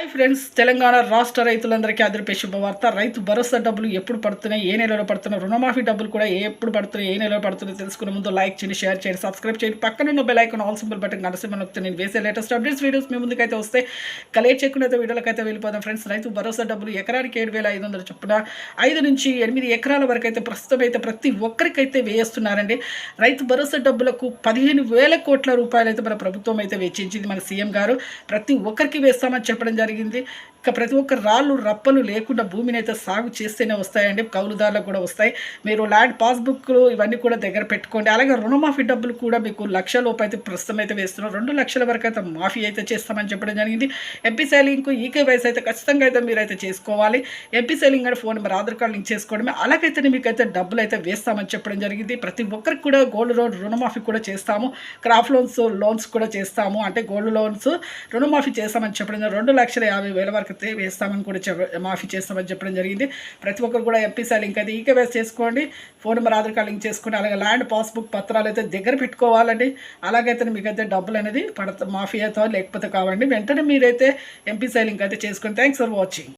Hi friends, Telangana రాష్ట్ర రైతులందరికీ అదిరిపే శుభవార్త. రైతు భరోసా డబ్బులు ఎప్పుడు పడుతున్నాయి, ఏ నెలలో పడుతున్నాయి, రుణమాఫీ డబ్బులు కూడా ఎప్పుడు పడుతున్నాయి, ఏ నెలలో పడుతున్నాయి తెలుసుకునే ముందు లైక్ చేయండి, షేర్ చేయండి, సబ్స్క్రైబ్ చేయండి. పక్కనున్న bell icon all symbol button గంట సింబల్ నొక్కితే నేను వేసే లేటెస్ట్ అప్డేట్స్ వీడియోస్ మీ ముందుకైతే వస్తే కలెక్ట్ చేయకుండా అయితే వీడియోలకైతే వెళ్ళిపోదాం. ఫ్రెండ్స్, రైతు భరోసా డబ్బులు ఎకరానికి 7,500 చొప్పున 5 నుంచి 8 ఎకరాల వరకు అయితే ప్రస్తుతం అయితే ప్రతి ఒక్కరికైతే వేస్తున్నారండి. రైతు భరోసా డబ్బులకు 15,000 కోట్ల రూపాయలు అయితే మన ప్రభుత్వం అయితే వెచ్చించింది. మన సీఎం గారు ప్రతి ఒక్కరికి వేస్తామని చెప్పడం జరిగింది. ఇక ప్రతి ఒక్క రాళ్ళు రప్పలు లేకుండా భూమిని అయితే సాగు చేస్తేనే వస్తాయండి, కౌలుదారులకు కూడా వస్తాయి. మీరు ల్యాండ్ పాస్బుక్లు ఇవన్నీ కూడా దగ్గర పెట్టుకోండి. అలాగే రుణమాఫీ డబ్బులు కూడా మీకు 1,00,000 లోపు అయితే ప్రస్తుతం అయితే వేస్తున్నారు. 2,00,000 వరకు అయితే మాఫీ అయితే చేస్తామని చెప్పడం జరిగింది. ఎంపీసీ లింక్ ఈకేవైసీ అయితే ఖచ్చితంగా అయితే మీరైతే చేసుకోవాలి. ఎంపీసీ లింక్ అంటే phone number, Aadhaar card link చేసుకోవడమే. అలాగైతే మీకైతే డబ్బులు అయితే వేస్తామని చెప్పడం జరిగింది. ప్రతి ఒక్కరికి కూడా గోల్డ్ లోన్ రుణమాఫీ కూడా చేస్తాము, క్రాప్ లోన్స్ కూడా చేస్తాము. అంటే గోల్డ్ లోన్స్ రుణమాఫీ చేస్తామని చెప్పడం జరిగింది. 2,50,000 వరకు అయితే వేస్తామని కూడా మాఫీ చేస్తామని చెప్పడం జరిగింది. ప్రతి ఒక్కరు కూడా ఎంపీసీ లింక్ అయితే ఈకేవైసీ చేసుకోండి, phone number, Aadhaar card link చేసుకోండి. అలాగే ల్యాండ్ పాస్బుక్ పత్రాలు అయితే దగ్గర పెట్టుకోవాలండి. అలాగైతే మీకైతే డబ్బులు అనేది మాఫీ అవుతావు లేకపోతే కావాలండి. వెంటనే మీరైతే ఎంపీసీ లింక్ అయితే చేసుకోండి. Thanks for watching.